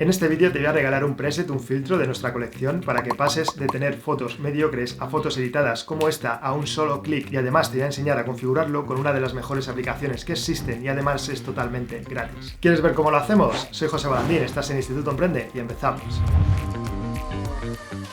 En este vídeo te voy a regalar un preset, un filtro de nuestra colección para que pases de tener fotos mediocres a fotos editadas como esta a un solo clic, y además te voy a enseñar a configurarlo con una de las mejores aplicaciones que existen y además es totalmente gratis. ¿Quieres ver cómo lo hacemos? Soy José Balandín, estás en Instituto Emprende y empezamos.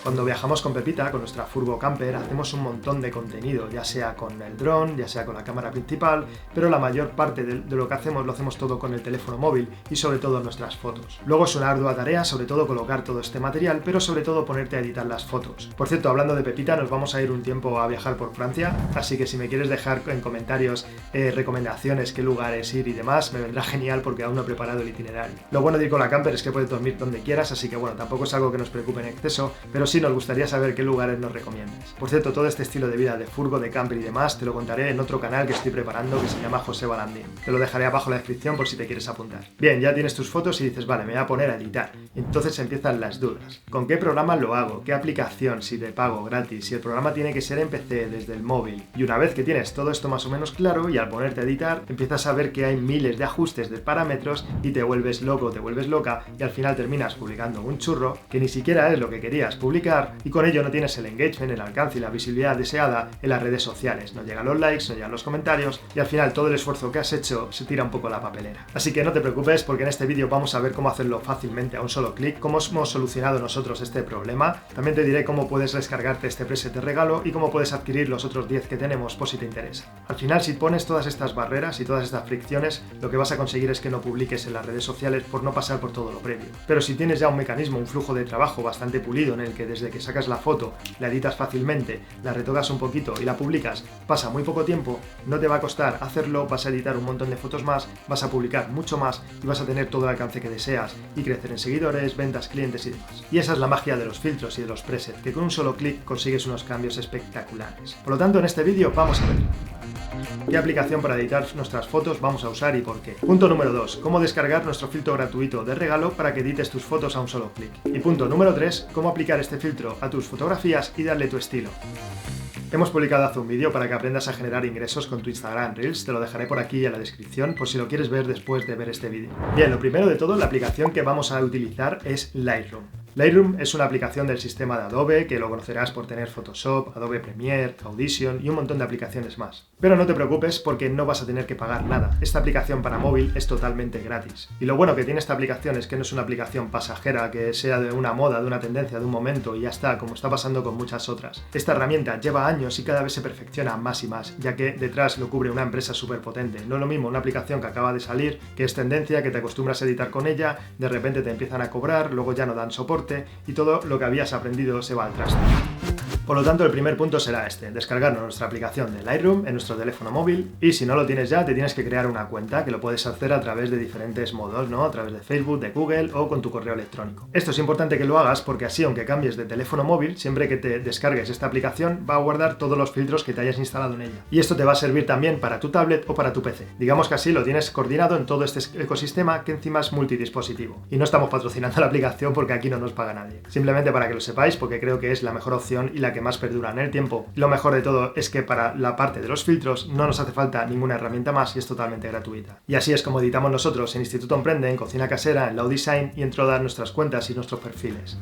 Cuando viajamos con Pepita, con nuestra furgo camper, hacemos un montón de contenido, ya sea con el dron, ya sea con la cámara principal, pero la mayor parte de lo que hacemos lo hacemos todo con el teléfono móvil y sobre todo nuestras fotos. Luego es una ardua tarea, sobre todo colocar todo este material, pero sobre todo ponerte a editar las fotos. Por cierto, hablando de Pepita, nos vamos a ir un tiempo a viajar por Francia, así que si me quieres dejar en comentarios recomendaciones, qué lugares ir y demás, me vendrá genial porque aún no he preparado el itinerario. Lo bueno de ir con la camper es que puedes dormir donde quieras, así que bueno, tampoco es algo que nos preocupe en exceso, pero sí nos gustaría saber qué lugares nos recomiendas. Por cierto, todo este estilo de vida de furgo, de camper y demás te lo contaré en otro canal que estoy preparando que se llama José Balandín. Te lo dejaré abajo en la descripción por si te quieres apuntar. Bien, ya tienes tus fotos y dices, vale, me voy a poner a editar. Entonces empiezan las dudas. ¿Con qué programa lo hago? ¿Qué aplicación? Si te pago gratis, si el programa tiene que ser en PC, desde el móvil. Y una vez que tienes todo esto más o menos claro y al ponerte a editar, empiezas a ver que hay miles de ajustes de parámetros y te vuelves loco, te vuelves loca y al final terminas publicando un churro que ni siquiera es lo que querías publicar, y con ello no tienes el engagement, el alcance y la visibilidad deseada en las redes sociales. No llegan los likes, no llegan los comentarios y al final todo el esfuerzo que has hecho se tira un poco a la papelera. Así que no te preocupes porque en este vídeo vamos a ver cómo hacerlo fácilmente a un solo clic, cómo hemos solucionado nosotros este problema. También te diré cómo puedes descargarte este preset de regalo y cómo puedes adquirir los otros 10 que tenemos por si te interesa. Al final, si pones todas estas barreras y todas estas fricciones, lo que vas a conseguir es que no publiques en las redes sociales por no pasar por todo lo previo. Pero si tienes ya un mecanismo, un flujo de trabajo bastante pulido en el que desde que sacas la foto, la editas fácilmente, la retocas un poquito y la publicas, pasa muy poco tiempo, no te va a costar hacerlo, vas a editar un montón de fotos más, vas a publicar mucho más y vas a tener todo el alcance que deseas y crecer en seguidores, ventas, clientes y demás. Y esa es la magia de los filtros y de los presets, que con un solo clic consigues unos cambios espectaculares. Por lo tanto, en este vídeo vamos a ver qué aplicación para editar nuestras fotos vamos a usar y por qué. Punto número 2. Cómo descargar nuestro filtro gratuito de regalo para que edites tus fotos a un solo clic. Y punto número 3. Cómo aplicar este filtro a tus fotografías y darle tu estilo. Hemos publicado hace un vídeo para que aprendas a generar ingresos con tu Instagram Reels, te lo dejaré por aquí en la descripción por si lo quieres ver después de ver este vídeo. Bien, lo primero de todo, la aplicación que vamos a utilizar es Lightroom. Lightroom es una aplicación del sistema de Adobe que lo conocerás por tener Photoshop, Adobe Premiere, Audition y un montón de aplicaciones más. Pero no te preocupes porque no vas a tener que pagar nada. Esta aplicación para móvil es totalmente gratis. Y lo bueno que tiene esta aplicación es que no es una aplicación pasajera que sea de una moda, de una tendencia, de un momento y ya está, como está pasando con muchas otras. Esta herramienta lleva años y cada vez se perfecciona más y más, ya que detrás lo cubre una empresa súper potente. No es lo mismo una aplicación que acaba de salir, que es tendencia, que te acostumbras a editar con ella, de repente te empiezan a cobrar, luego ya no dan soporte y todo lo que habías aprendido se va al traste. Por lo tanto, el primer punto será este, descargarnos nuestra aplicación de Lightroom en nuestro teléfono móvil y si no lo tienes ya, te tienes que crear una cuenta que lo puedes hacer a través de diferentes modos, ¿no? A través de Facebook, de Google o con tu correo electrónico. Esto es importante que lo hagas porque así, aunque cambies de teléfono móvil, siempre que te descargues esta aplicación va a guardar todos los filtros que te hayas instalado en ella. Y esto te va a servir también para tu tablet o para tu PC. Digamos que así lo tienes coordinado en todo este ecosistema que encima es multidispositivo. Y no estamos patrocinando la aplicación porque aquí no nos paga nadie. Simplemente para que lo sepáis porque creo que es la mejor opción y la que más perdura en el tiempo. Lo mejor de todo es que para la parte de los filtros no nos hace falta ninguna herramienta más y es totalmente gratuita. Y así es como editamos nosotros en Instituto Emprende, en Cocina Casera, en Low Design y en todas nuestras cuentas y nuestros perfiles.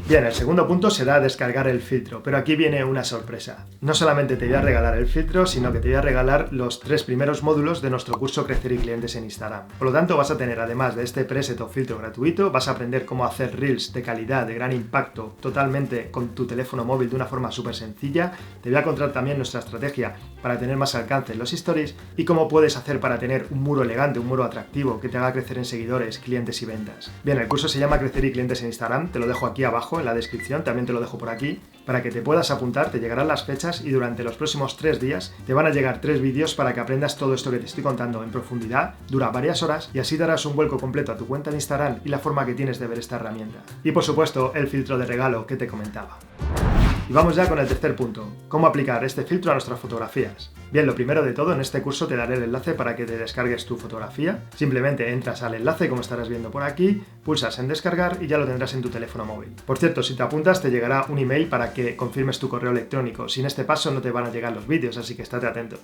Bien, el segundo punto será descargar el filtro, pero aquí viene una sorpresa. No solamente te voy a regalar el filtro, sino que te voy a regalar los 3 primeros módulos de nuestro curso Crecer y Clientes en Instagram. Por lo tanto, vas a tener, además de este preset o filtro gratuito, vas a aprender cómo hacer Reels de calidad, de gran impacto, totalmente con tu teléfono móvil de una forma súper sencilla. Te voy a contar también nuestra estrategia para tener más alcance en los stories y cómo puedes hacer para tener un muro elegante, un muro atractivo que te haga crecer en seguidores, clientes y ventas. Bien, el curso se llama Crecer y Clientes en Instagram, te lo dejo aquí abajo en la descripción, también te lo dejo por aquí, para que te puedas apuntar, te llegarán las fechas y durante los próximos 3 días te van a llegar 3 vídeos para que aprendas todo esto que te estoy contando en profundidad, dura varias horas y así darás un vuelco completo a tu cuenta de Instagram y la forma que tienes de ver esta herramienta. Y por supuesto, el filtro de regalo que te comentaba. Y vamos ya con el tercer punto, cómo aplicar este filtro a nuestras fotografías. Bien, lo primero de todo, en este curso te daré el enlace para que te descargues tu fotografía. Simplemente entras al enlace, como estarás viendo por aquí, pulsas en descargar y ya lo tendrás en tu teléfono móvil. Por cierto, si te apuntas te llegará un email para que confirmes tu correo electrónico. Sin este paso no te van a llegar los vídeos, así que estate atento.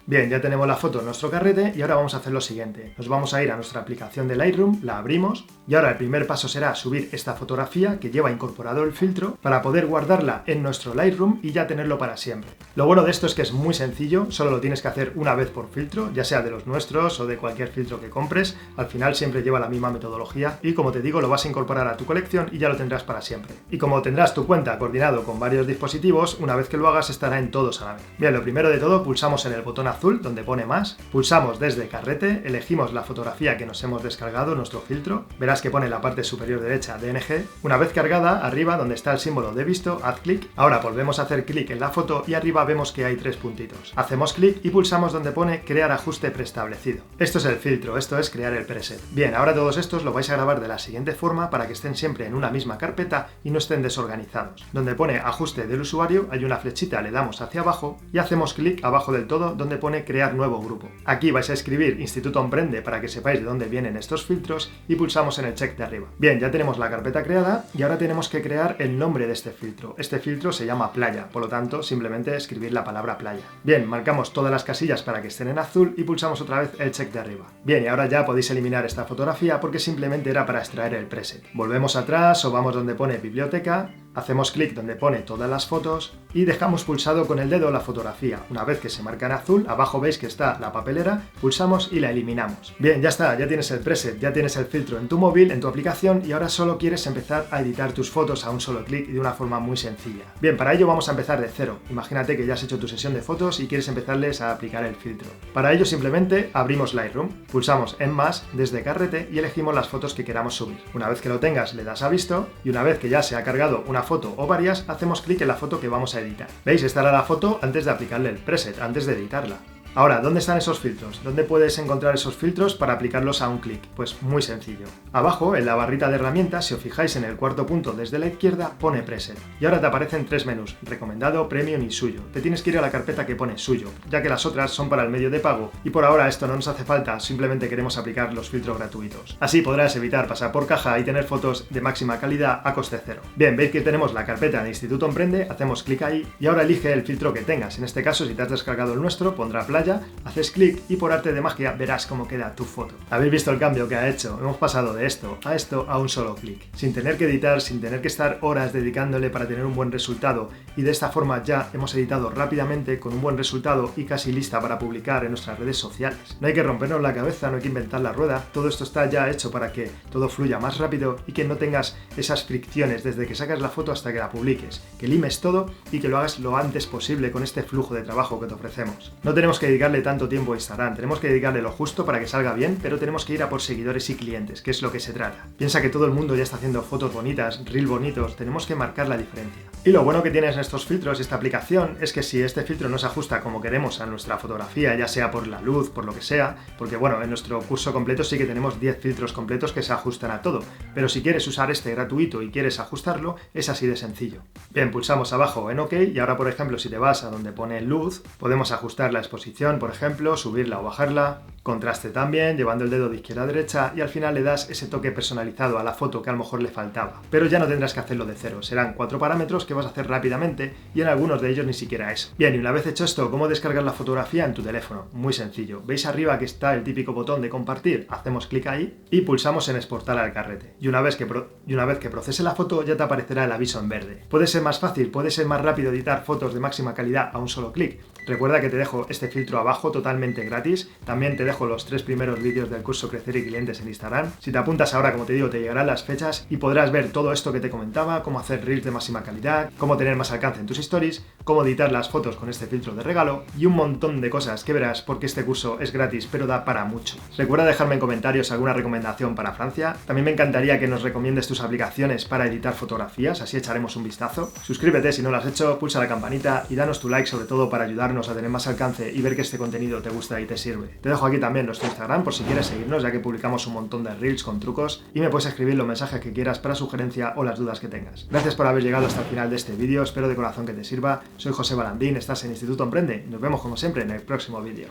Bien, ya tenemos la foto en nuestro carrete y ahora vamos a hacer lo siguiente. Nos vamos a ir a nuestra aplicación de Lightroom, la abrimos y ahora el primer paso será subir esta fotografía que lleva incorporado el filtro para poder guardarla en nuestro Lightroom y ya tenerlo para siempre. Lo bueno de esto es que es muy sencillo, solo lo tienes que hacer una vez por filtro, ya sea de los nuestros o de cualquier filtro que compres. Al final siempre lleva la misma metodología y, como te digo, lo vas a incorporar a tu colección y ya lo tendrás para siempre. Y como tendrás tu cuenta coordinado con varios dispositivos, una vez que lo hagas estará en todos a la vez. Bien, lo primero de todo, pulsamos en el botón azul donde pone más, pulsamos desde carrete, elegimos la fotografía que nos hemos descargado, nuestro filtro, verás que pone en la parte superior derecha DNG. Una vez cargada, arriba donde está el símbolo de visto, haz clic. Ahora volvemos a hacer clic en la foto y arriba vemos que hay 3 puntitos. Hacemos clic y pulsamos donde pone crear ajuste preestablecido. Esto es el filtro, esto es crear el preset. Bien, ahora todos estos lo vais a grabar de la siguiente forma para que estén siempre en una misma carpeta y no estén desorganizados. Donde pone ajuste del usuario hay una flechita, le damos hacia abajo y hacemos clic abajo del todo donde pone crear nuevo grupo. Aquí vais a escribir Instituto Emprende para que sepáis de dónde vienen estos filtros y pulsamos en el check de arriba. Bien, ya tenemos la carpeta creada y ahora tenemos que crear el nombre de este filtro. Este filtro se llama playa, por lo tanto simplemente escribir la palabra playa. Bien, marcamos todas las casillas para que estén en azul y pulsamos otra vez el check de arriba. Bien, y ahora ya podéis eliminar esta fotografía porque simplemente era para extraer el preset. Volvemos atrás o vamos donde pone biblioteca, hacemos clic donde pone todas las fotos y dejamos pulsado con el dedo la fotografía. Una vez que se marca en azul, abajo veis que está la papelera, pulsamos y la eliminamos. Bien, ya está, ya tienes el preset, ya tienes el filtro en tu móvil, en tu aplicación y ahora solo quieres empezar a editar tus fotos a un solo clic y de una forma muy sencilla. Bien, para ello vamos a empezar de cero. Imagínate que ya has hecho tu sesión de fotos y quieres empezarles a aplicar el filtro. Para ello simplemente abrimos Lightroom, pulsamos en más desde carrete y elegimos las fotos que queramos subir. Una vez que lo tengas le das a visto y una vez que ya se ha cargado una foto o varias, hacemos clic en la foto que vamos a editar. ¿Veis? Esta era la foto antes de aplicarle el preset, antes de editarla. Ahora, ¿dónde están esos filtros? ¿Dónde puedes encontrar esos filtros para aplicarlos a un clic? Pues muy sencillo. Abajo, en la barrita de herramientas, si os fijáis en el cuarto punto desde la izquierda, pone preset. Y ahora te aparecen 3 menús, recomendado, premium y suyo. Te tienes que ir a la carpeta que pone suyo, ya que las otras son para el medio de pago y por ahora esto no nos hace falta, simplemente queremos aplicar los filtros gratuitos. Así podrás evitar pasar por caja y tener fotos de máxima calidad a coste cero. Bien, veis que tenemos la carpeta de Instituto Emprende, hacemos clic ahí y ahora elige el filtro que tengas. En este caso, si te has descargado el nuestro, pondrá playa. Haces clic y por arte de magia verás cómo queda tu foto. ¿Habéis visto el cambio que ha hecho? Hemos pasado de esto a un solo clic. Sin tener que editar, sin tener que estar horas dedicándole para tener un buen resultado y de esta forma ya hemos editado rápidamente con un buen resultado y casi lista para publicar en nuestras redes sociales. No hay que rompernos la cabeza, no hay que inventar la rueda, todo esto está ya hecho para que todo fluya más rápido y que no tengas esas fricciones desde que sacas la foto hasta que la publiques, que limes todo y que lo hagas lo antes posible con este flujo de trabajo que te ofrecemos. No tenemos que dedicarle tanto tiempo a Instagram, tenemos que dedicarle lo justo para que salga bien, pero tenemos que ir a por seguidores y clientes, que es lo que se trata. Piensa que todo el mundo ya está haciendo fotos bonitas, reels bonitos, tenemos que marcar la diferencia. Y lo bueno que tienes en estos filtros, esta aplicación, es que si este filtro no se ajusta como queremos a nuestra fotografía, ya sea por la luz, por lo que sea, porque bueno, en nuestro curso completo sí que tenemos 10 filtros completos que se ajustan a todo, pero si quieres usar este gratuito y quieres ajustarlo, es así de sencillo. Bien, pulsamos abajo en OK y ahora, por ejemplo, si te vas a donde pone luz, podemos ajustar la exposición, por ejemplo, subirla o bajarla, contraste también, llevando el dedo de izquierda a derecha y al final le das ese toque personalizado a la foto que a lo mejor le faltaba. Pero ya no tendrás que hacerlo de cero, serán 4 parámetros que vas a hacer rápidamente y en algunos de ellos ni siquiera eso. Bien, y una vez hecho esto, ¿cómo descargar la fotografía en tu teléfono? Muy sencillo. ¿Veis arriba que está el típico botón de compartir? Hacemos clic ahí y pulsamos en exportar al carrete. Y una vez que procese la foto ya te aparecerá el aviso en verde. Puede ser más fácil, puede ser más rápido editar fotos de máxima calidad a un solo clic. Recuerda que te dejo este filtro abajo totalmente gratis. También te dejo los 3 primeros vídeos del curso Crecer y Clientes en Instagram. Si te apuntas ahora, como te digo, te llegarán las fechas y podrás ver todo esto que te comentaba, cómo hacer reels de máxima calidad, cómo tener más alcance en tus stories, cómo editar las fotos con este filtro de regalo y un montón de cosas que verás porque este curso es gratis pero da para mucho. Recuerda dejarme en comentarios alguna recomendación para Francia. También me encantaría que nos recomiendes tus aplicaciones para editar fotografías, así echaremos un vistazo. Suscríbete si no lo has hecho, pulsa la campanita y danos tu like sobre todo para ayudarnos a tener más alcance y ver que este contenido te gusta y te sirve. Te dejo aquí también nuestro Instagram por si quieres seguirnos, ya que publicamos un montón de reels con trucos y me puedes escribir los mensajes que quieras para sugerencia o las dudas que tengas. Gracias por haber llegado hasta el final de este vídeo, espero de corazón que te sirva. Soy José Balandín, estás en Instituto Emprende y nos vemos como siempre en el próximo vídeo.